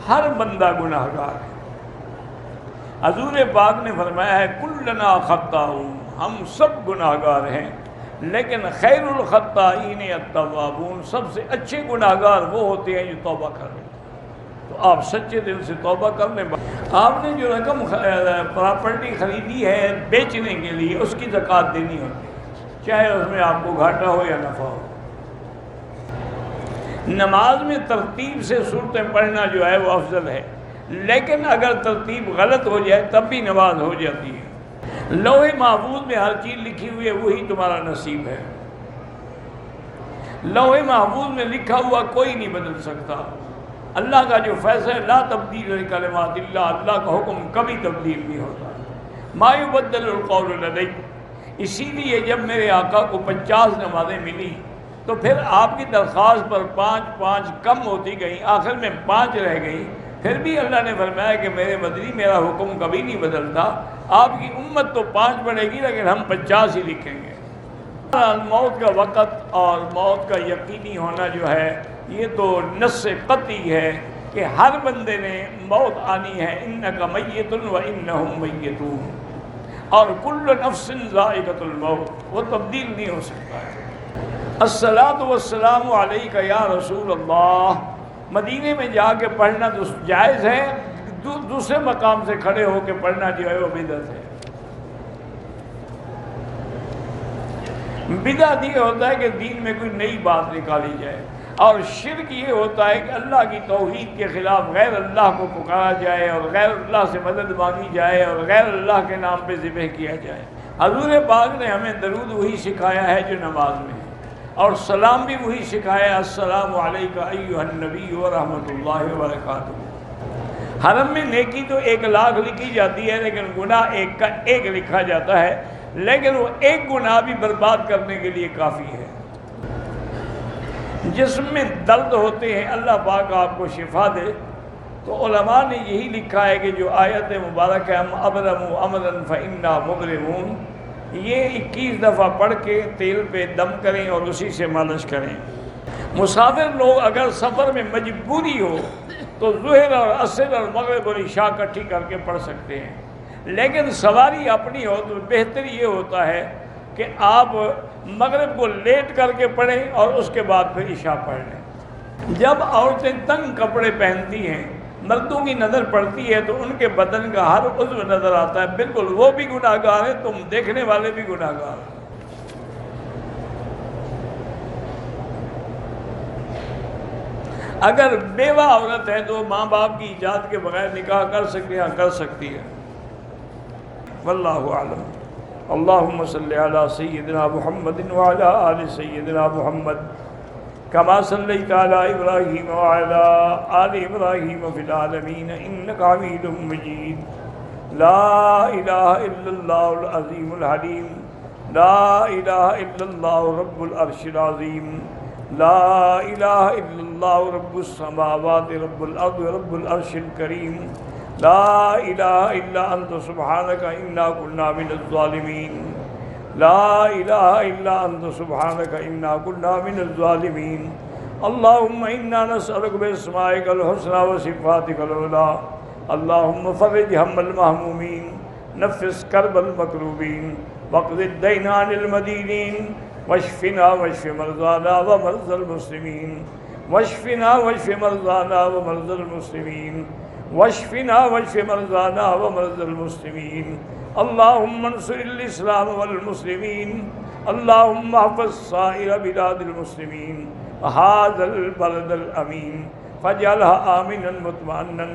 ہر بندہ گناہ گار ہے۔ حضور پاک نے فرمایا ہے کلنا خطاؤن، ہم سب گناہ گار ہیں، لیکن خیر الخطائین التوابون، سب سے اچھے گناہ گار وہ ہوتے ہیں جو توبہ کر لیں۔ تو آپ سچے دل سے توبہ کر لیں۔ آپ نے جو رقم پراپرٹی خریدی ہے بیچنے کے لیے، اس کی زکوٰۃ دینی ہوتی ہے، چاہے اس میں آپ کو گھاٹا ہو یا نفع ہو۔ نماز میں ترتیب سے صورتیں پڑھنا جو ہے وہ افضل ہے، لیکن اگر ترتیب غلط ہو جائے تب بھی نماز ہو جاتی ہے۔ لوح محفوظ میں ہر چیز لکھی ہوئی ہے، وہی تمہارا نصیب ہے۔ لوح محفوظ میں لکھا ہوا کوئی نہیں بدل سکتا۔ اللہ کا جو فیصلہ ہے لا تبدیل لکلمات اللہ، اللہ کا حکم کبھی تبدیل نہیں ہوتا۔ ما یبدل القول لدی، اسی لیے جب میرے آقا کو 50 نمازیں ملی تو پھر آپ کی درخواست پر 5 کم ہوتی گئی، آخر میں 5 رہ گئی، پھر بھی اللہ نے فرمایا کہ میرے مدنی میرا حکم کبھی نہیں بدلتا، آپ کی امت تو 5 بڑھے گی لیکن ہم 50 ہی لکھیں گے۔ موت کا وقت اور موت کا یقینی ہونا جو ہے یہ تو نص قطعی ہے کہ ہر بندے نے موت آنی ہے، انک میت و انہم میتون، اور کل نفس ذائقۃ الموت، وہ تبدیل نہیں ہو سکتا ہے۔ الصلاۃ والسلام علیک یا رسول اللہ، مدینے میں جا کے پڑھنا تو جائز ہے، دوسرے مقام سے کھڑے ہو کے پڑھنا جو ہے وہ بدعت ہے۔ بدعت یہ ہوتا ہے کہ دین میں کوئی نئی بات نکالی جائے، اور شرک یہ ہوتا ہے کہ اللہ کی توحید کے خلاف غیر اللہ کو پکارا جائے اور غیر اللہ سے مدد مانگی جائے اور غیر اللہ کے نام پہ ذبح کیا جائے۔ حضور پاک نے ہمیں درود وہی سکھایا ہے جو نماز میں ہے، اور سلام بھی وہی سکھایا ہے، السلام علیک ایھا النبی ورحمۃ اللہ وبرکاتہ۔ حرم میں نیکی تو 1,00,000 لکھی جاتی ہے لیکن گناہ ایک کا ایک لکھا جاتا ہے، لیکن وہ ایک گناہ بھی برباد کرنے کے لیے کافی ہے۔ جسم میں درد ہوتے ہیں، اللہ پاک آپ کو شفا دے، تو علماء نے یہی لکھا ہے کہ جو آیت مبارک ہے ہم ابرموا امرا فانا مبرمون، یہ 21 دفعہ پڑھ کے تیل پہ دم کریں اور اسی سے مالش کریں۔ مسافر لوگ اگر سفر میں مجبوری ہو تو ظہر اور عصر اور مغرب اور عشاء اکٹھی کر کے پڑھ سکتے ہیں، لیکن سواری اپنی ہو تو بہتر یہ ہوتا ہے کہ آپ مغرب کو لیٹ کر کے پڑھیں اور اس کے بعد پھر عشاء پڑھ لیں۔ جب عورتیں تنگ کپڑے پہنتی ہیں، مردوں کی نظر پڑتی ہے تو ان کے بدن کا ہر عضو نظر آتا ہے، بالکل وہ بھی گناہ گار ہیں، تم دیکھنے والے بھی گناہ گار ہیں۔ اگر بیوہ عورت ہے تو ماں باپ کی اجازت کے بغیر نکاح کر سکتے ہیں، کر سکتی ہے۔ واللہ اعلم۔ اللہم صلی علی سیدنا محمد وعلی آل سیدنا محمد کما صلیت علی ابراہیم وعلی آل ابراہیم فی العالمین انک حمید مجید۔ لا الہ الا اللہ العظیم الحلیم، لا الہ الا اللہ رب العرش العظیم، لا الہ الا اللہ رب السماوات رب الارض رب العرش الکریم، لا الہ الا انت سبحانک انا کنا من الظالمین، لا الہ الا انت سبحانک انا کنا من الظالمین۔ اللہم انا نسألک باسمائک الحسنی وصفاتک العلی، اللہم فرج ہم المہمومین، نفس کرب المکروبین، واقض الدین عن المدینین، واشفنا واشف مرضانا ومرضى المسلمین، واشفنا واشف مرضانا ومرضى المسلمین، واشفنا واشف مرضانا ومرضى المسلمین۔ اللہم انصر الاسلام والمسلمین، اللہم احفظ سائر بلاد المسلمین، هذا البلد الامین، فاجعلها آمنا مطمئنا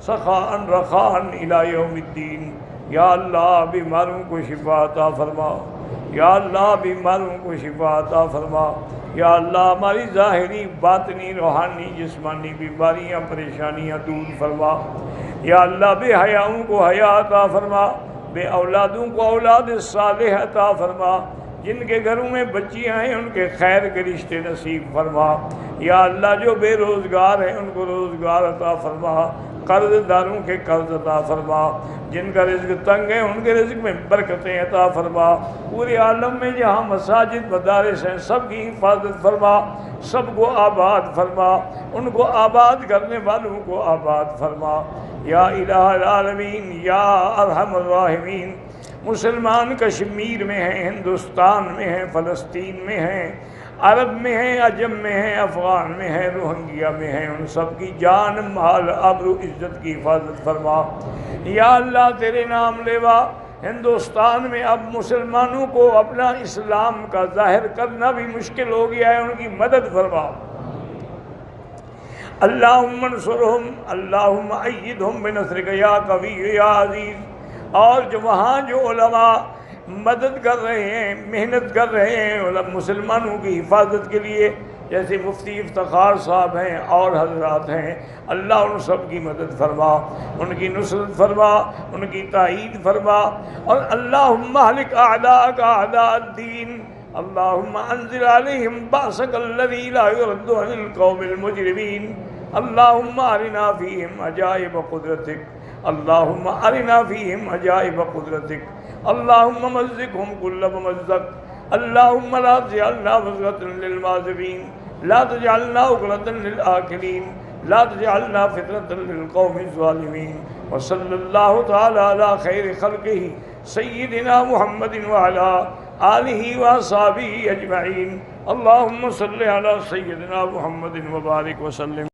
سخاء رخاء الى یوم الدین۔ یا اللہ بیماروں کو شفا عطا فرما، یا اللہ بیماروں کو شفا عطا فرما، یا اللہ ہماری ظاہری باطنی روحانی جسمانی بیماریاں پریشانیاں دور فرما، یا اللہ بے حیاؤں کو حیا عطا فرما، بے اولادوں کو اولاد صالح عطا فرما، جن کے گھروں میں بچیاں ہیں ان کے خیر کے رشتے نصیب فرما۔ یا اللہ جو بے روزگار ہیں ان کو روزگار عطا فرما، قرض داروں کے قرض عطا فرما، جن کا رزق تنگ ہے ان کے رزق میں برکتیں عطا فرما۔ پورے عالم میں جہاں مساجد مدارس ہیں سب کی حفاظت فرما، سب کو آباد فرما، ان کو آباد کرنے والوں کو آباد فرما۔ یا الہ العالمین، یا ارحم الراحمین، مسلمان کشمیر میں ہیں، ہندوستان میں ہیں، فلسطین میں ہیں، عرب میں ہیں، عجم میں ہیں، افغان میں ہیں، روہنگیا میں ہیں، ان سب کی جان مال آبرو عزت کی حفاظت فرما۔ یا اللہ تیرے نام لیوا ہندوستان میں اب مسلمانوں کو اپنا اسلام کا ظاہر کرنا بھی مشکل ہو گیا ہے، ان کی مدد فرما۔ اللہم انصرہم، اللہم ایدہم بنصرک یا قوی یا عزیز۔ اور جو وہاں جو علماء مدد کر رہے ہیں، محنت کر رہے ہیں مسلمانوں کی حفاظت کے لیے، جیسے مفتی افتخار صاحب ہیں اور حضرات ہیں، اللہ ان سب کی مدد فرما، ان کی نصرت فرما، ان کی تائید فرما۔ اور اللہم اہلک اعداءک اعداء الدین، اللہم انزل علیہم بأسک الذی لا یرد عن القوم المجرمین، اللہم ارنا فیہم عجائب قدرتک، اللہم ارنا فیہم عجائب قدرتک، اللہم مزقہم کل ممزق، اللہم لا تجعلنا وزغة للمعذبین، لا تجعلنا عقدة للآکلین، لا تجعلنا فتنة للقوم الظالمین۔ وصلی اللہ تعالی علی خیر خلقہ سیدنا محمد وعلی آلہ وصحبہ اجمعین۔ اللہم صلی علی سیدنا محمد وبارک وسلم۔